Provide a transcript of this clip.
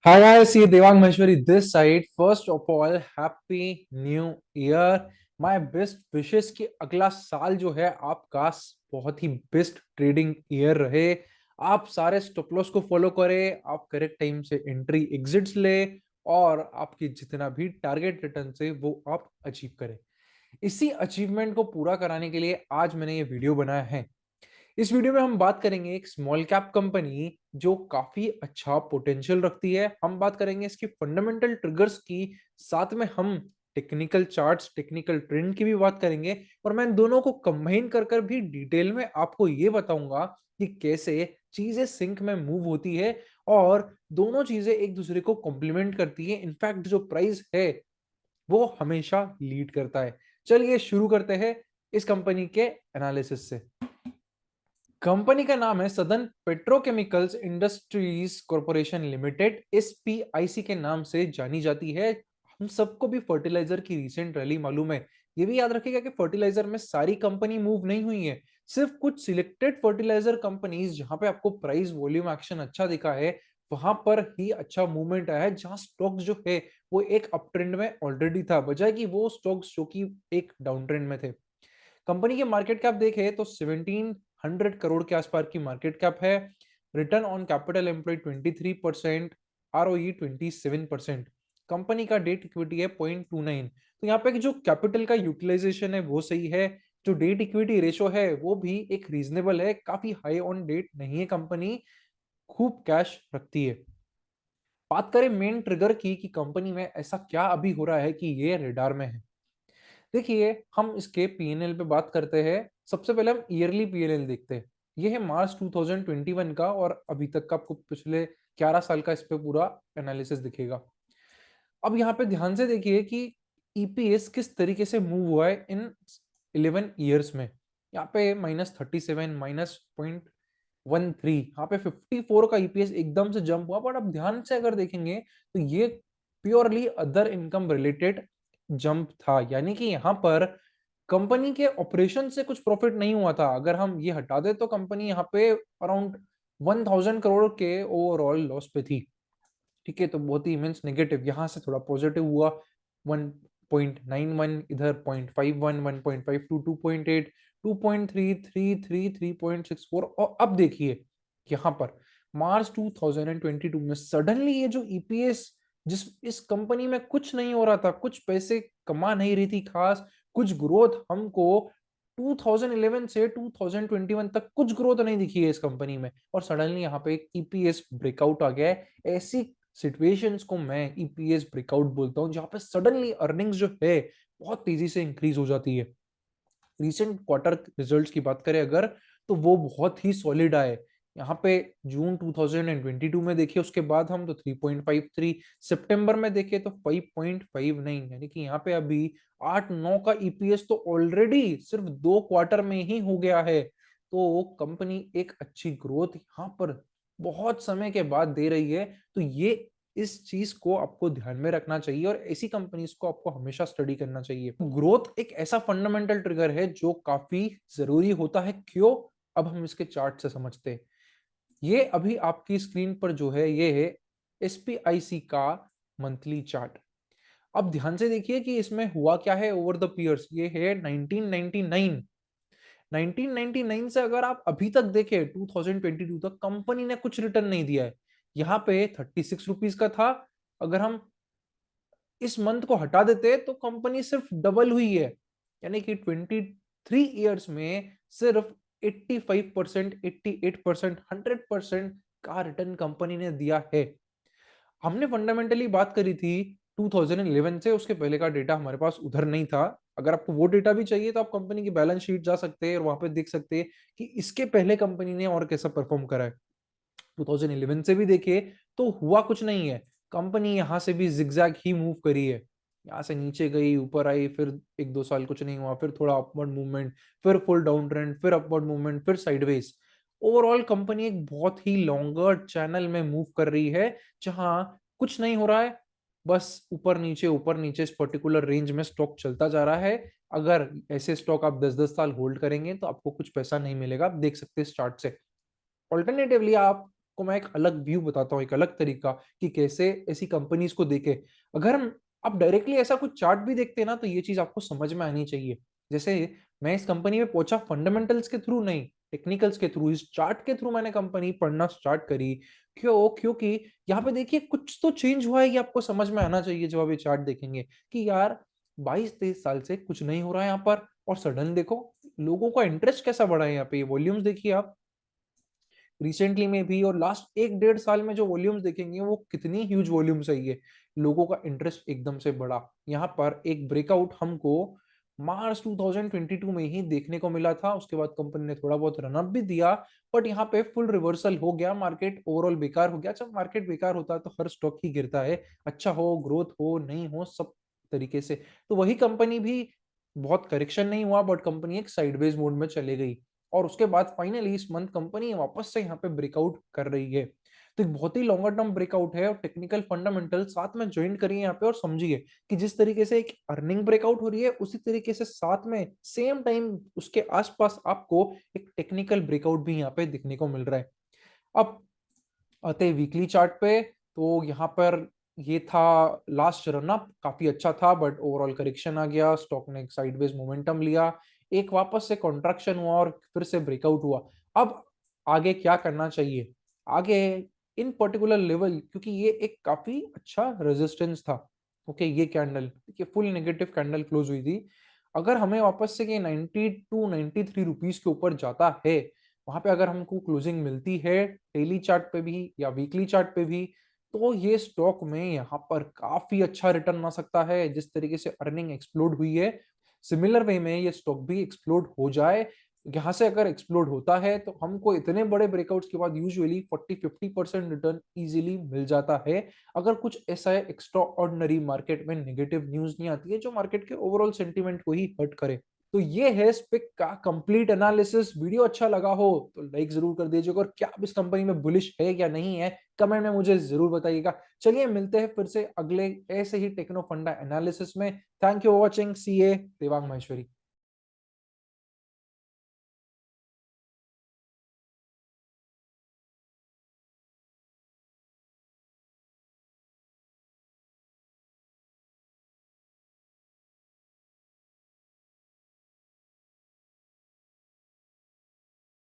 Hi guys, ये Devang Maheshwari this side. First of all happy new year. My best wishes कि अगला साल जो है आपका बहुत ही बेस्ट ट्रेडिंग ईयर रहे। आप सारे स्टॉप लॉस को फॉलो करें, आप करेक्ट टाइम से एंट्री एग्जिट्स ले और आपकी जितना भी टारगेट रिटर्न से वो आप अचीव करें। इसी अचीवमेंट को पूरा कराने के लिए आज मैंने ये वीडियो बनाया है। इस वीडियो में हम बात करेंगे एक स्मॉल कैप कंपनी जो काफी अच्छा पोटेंशियल रखती है। हम बात करेंगे इसकी फंडामेंटल ट्रिगर्स की, साथ में हम टेक्निकल चार्ट्स, टेक्निकल ट्रेंड की भी बात करेंगे और मैं इन दोनों को कंबाइन कर कर भी डिटेल में आपको ये बताऊंगा कि कैसे चीजें सिंक में मूव होती है और दोनों चीजें एक दूसरे को कॉम्प्लीमेंट करती है। इनफैक्ट जो प्राइस है वो हमेशा लीड करता है। चलिए शुरू करते हैं इस कंपनी के एनालिसिस से। कंपनी का नाम है southern petrochemicals industries corporation limited, SPIC के नाम से जानी जाती है। हम सबको भी फर्टिलाइजर की रिसेंट रैली मालूम है। ये भी याद रखिएगा कि फर्टिलाइजर में सारी कंपनी मूव नहीं हुई है, सिर्फ कुछ सिलेक्टेड फर्टिलाइजर कंपनीज जहां पे आपको प्राइस वॉल्यूम एक्शन अच्छा दिखा है वहां पर ही अच्छा मूवमेंट आया है, जहां स्टॉक्स जो है वो एक अप ट्रेंड में ऑलरेडी था, बजाय कि वो स्टॉक्स जो कि एक डाउन ट्रेंड में थे। कंपनी के मार्केट कैप देखे तो 1700 करोड़ के आसपास की मार्केट कैप है। Return on capital employed 23%, ROE 27%। Company का डेट इक्विटी है 0.29। तो यहाँ पे जो कैपिटल का यूटिलाइजेशन है वो सही है। जो डेट इक्विटी रेशो है वो भी एक रीजनेबल है, काफी हाई ऑन डेट नहीं है। कंपनी खूब कैश रखती है। बात करें मेन ट्रिगर की कि कंपनी में ऐसा क्या अभी हो रहा है कि ये रेडार में है। देखिए, हम इसके पीएनएल पे बात करते हैं। सबसे पहले हम ईयरली पीएनएल देखते हैं। ये है मार्च 2021 का और अभी तक का आपको पिछले 11 साल का इस पे पूरा एनालिसिस दिखेगा। अब यहाँ पे ध्यान से देखिए कि ईपीएस किस तरीके से मूव हुआ है इन 11 ईयर्स में। यहाँ पे -37, -0.13, यहाँ पे 54 का ईपीएस एकदम से जंप हुआ। बट अब ध्यान से अगर देखेंगे तो ये purely other income related jump था, यानी कि यहाँ पर कंपनी के ऑपरेशन से कुछ प्रॉफिट नहीं हुआ था। अगर हम ये हटा दे तो कंपनी यहाँ पे अराउंड 1000 करोड़ के ओवरऑल लॉस पे थी। ठीक है, तो बहुत ही इमेंस नेगेटिव। यहाँ से थोड़ा पॉजिटिव हुआ 1.91, इधर 0.51, 1.52, 2.8, 2.33, 3.64। और अब देखिए यहाँ पर मार्च 2022 में सडनली ये जो ईपीएस, जिस इस कंपनी में कुछ नहीं हो रहा था, कुछ पैसे कमा नहीं रही थी खास, कुछ ग्रोथ हमको 2011 से 2021 तक कुछ ग्रोथ नहीं दिखी है इस कंपनी में, और सडनली यहाँ पे एक ईपीएस ब्रेकआउट आ गया है। ऐसी सिचुएशंस को मैं ईपीएस ब्रेकआउट बोलता हूँ, जहां पे सडनली अर्निंग्स जो है बहुत तेजी से इंक्रीज हो जाती है। रिसेंट क्वार्टर रिजल्ट्स की बात करें अगर, तो वो बहुत ही सॉलिड आए। यहाँ पे जून 2022 में देखिए, उसके बाद हम तो 3.53, सितंबर में देखे तो 5.59, यानी कि यहाँ पे अभी 8-9 का ईपीएस तो ऑलरेडी सिर्फ 2 क्वार्टर में ही हो गया है। तो कंपनी एक अच्छी ग्रोथ यहाँ पर बहुत समय के बाद दे रही है। तो ये इस चीज को आपको ध्यान में रखना चाहिए और ऐसी कंपनीज को आपको हमेशा स्टडी करना चाहिए। ग्रोथ एक ऐसा फंडामेंटल ट्रिगर है जो काफी जरूरी होता है। क्यों? अब हम इसके चार्ट से समझते हैं। ये अभी आपकी स्क्रीन पर जो है ये है एसपीआईसी का मंथली चार्ट। अब ध्यान से देखिए कि इसमें हुआ क्या है ओवर द पीयर्स। ये है 1999। 1999 से अगर आप अभी तक देखें 2022 तक, कंपनी ने कुछ रिटर्न नहीं दिया है। यहाँ पे 36 रुपीज का था। अगर हम इस मंथ को हटा देते तो कंपनी सिर्फ डबल हुई है, यानी कि 23 ईयर्स में सिर्फ 85%, 88%, 100% का रिटर्न कंपनी ने दिया है। हमने फंडामेंटली बात करी थी 2011 से, उसके पहले का डेटा हमारे पास उधर नहीं था। अगर आपको वो डेटा भी चाहिए तो आप कंपनी की बैलेंस शीट जा सकते हैं और वहां पे देख सकते हैं कि इसके पहले कंपनी ने और कैसा परफॉर्म करा है। 2011 से भी देखिए तो हुआ कुछ नहीं है। कंपनी यहां से भी जिगजैग ही मूव करी है। यहाँ से नीचे गई, ऊपर आई, फिर 1-2 साल कुछ नहीं हुआ, फिर थोड़ा अपवर्ड मूवमेंट, फिर फुल डाउन ट्रेंड, फिर अपवर्ड मूवमेंट, फिर साइडवेज। ओवरऑल कंपनी एक बहुत ही लॉन्गर चैनल में मूव कर रही है, जहां कुछ नहीं हो रहा है, बस ऊपर नीचे इस पर्टिकुलर रेंज में स्टॉक चलता जा रहा है। अगर ऐसे स्टॉक आप 10-10 साल होल्ड करेंगे तो आपको कुछ पैसा नहीं मिलेगा, आप देख सकते हैं इस चार्ट से। ऑल्टरनेटिवली आप आपको मैं एक अलग व्यू बताता हूँ, एक अलग तरीका कि कैसे ऐसी कंपनीज को देखे। अगर हम आप डायरेक्टली ऐसा कुछ चार्ट भी देखते हैं ना, तो ये चीज आपको समझ में आनी चाहिए। जैसे मैं इस कंपनी में पहुंचा फंडामेंटल्स के थ्रू नहीं, टेक्निकल्स के थ्रू, इस चार्ट के थ्रू मैंने कंपनी पढ़ना स्टार्ट करी। क्यों? क्योंकि यहाँ पे देखिए कुछ तो चेंज हुआ है, ये आपको समझ में आना चाहिए जब आप ये चार्ट देखेंगे कि यार 22-23 साल से कुछ नहीं हो रहा है यहाँ पर, और सडन देखो लोगों का इंटरेस्ट कैसा बढ़ा है। यहाँ पे वॉल्यूम्स देखिए आप, रिसेंटली में भी और लास्ट 1-1.5 साल में जो वॉल्यूम्स देखेंगे वो कितनी ह्यूज वॉल्यूम्स है ये। लोगों का इंटरेस्ट एकदम से बढ़ा। यहाँ पर एक ब्रेकआउट हमको मार्च 2022 में ही देखने को मिला था। उसके बाद कंपनी ने थोड़ा बहुत रनअप भी दिया, बट यहाँ पे फुल रिवर्सल हो गया, मार्केट ओवरऑल बेकार हो गया। जब मार्केट बेकार होता है तो हर स्टॉक ही गिरता है, अच्छा हो, ग्रोथ हो, नहीं हो, सब तरीके से। तो वही कंपनी भी, बहुत करेक्शन नहीं हुआ बट कंपनी एक साइडवेज मोड में चले गई, और उसके बाद फाइनली इस मंथ कंपनी वापस से यहाँ पे ब्रेकआउट कर रही है। तो एक बहुत ही लॉन्गर टर्म ब्रेकआउट है, और टेक्निकल फंडामेंटल साथ में ज्वाइन करिए यहाँ पे और समझिए कि जिस तरीके से एक अर्निंग ब्रेकआउट हो रही है, उसी तरीके से साथ में सेम टाइम उसके आसपास आपको एक टेक्निकल ब्रेकआउट भी यहाँ पे दिखने को मिल रहा है। अब आते हैं वीकली चार्ट पे, तो यहाँ पर ये था लास्ट रन अप, काफी अच्छा था बट ओवरऑल करेक्शन आ गया, स्टॉक ने एक साइडवेज मोमेंटम लिया, एक वापस से कॉन्ट्रैक्शन हुआ और फिर से ब्रेकआउट हुआ। अब आगे क्या करना चाहिए? आगे इन पर्टिकुलर लेवल, क्योंकि ये एक काफी अच्छा रेजिस्टेंस था। ओके, ये कैंडल देखिए फुल नेगेटिव कैंडल क्लोज हुई थी। अगर हमें वापस से ये 92-93 रुपीज के ऊपर जाता है, वहां पे अगर हमको क्लोजिंग मिलती है डेली चार्ट पे भी या वीकली चार्ट पे भी, तो ये स्टॉक में यहाँ पर काफी अच्छा रिटर्न आ सकता है। जिस तरीके से अर्निंग एक्सप्लोड हुई है, सिमिलर वे में ये स्टॉक भी एक्सप्लोड हो जाए। यहाँ से अगर एक्सप्लोड होता है तो हमको इतने बड़े ब्रेकआउट्स के बाद यूजुअली 40-50% रिटर्न इजीली मिल जाता है, अगर कुछ ऐसा एक्स्ट्रा ऑर्डिनरी मार्केट में नेगेटिव न्यूज नहीं आती है जो मार्केट के ओवरऑल सेंटीमेंट को ही हर्ट करे। तो ये है स्पिक का कंप्लीट एनालिसिस। वीडियो अच्छा लगा हो तो लाइक जरूर कर दीजिएगा, और क्या आप इस कंपनी में बुलिश है या नहीं है कमेंट में मुझे जरूर बताइएगा। चलिए मिलते हैं फिर से अगले ऐसे ही टेक्नो फंडा एनालिसिस में। Thank you for watching, C A Devang Maheshwari.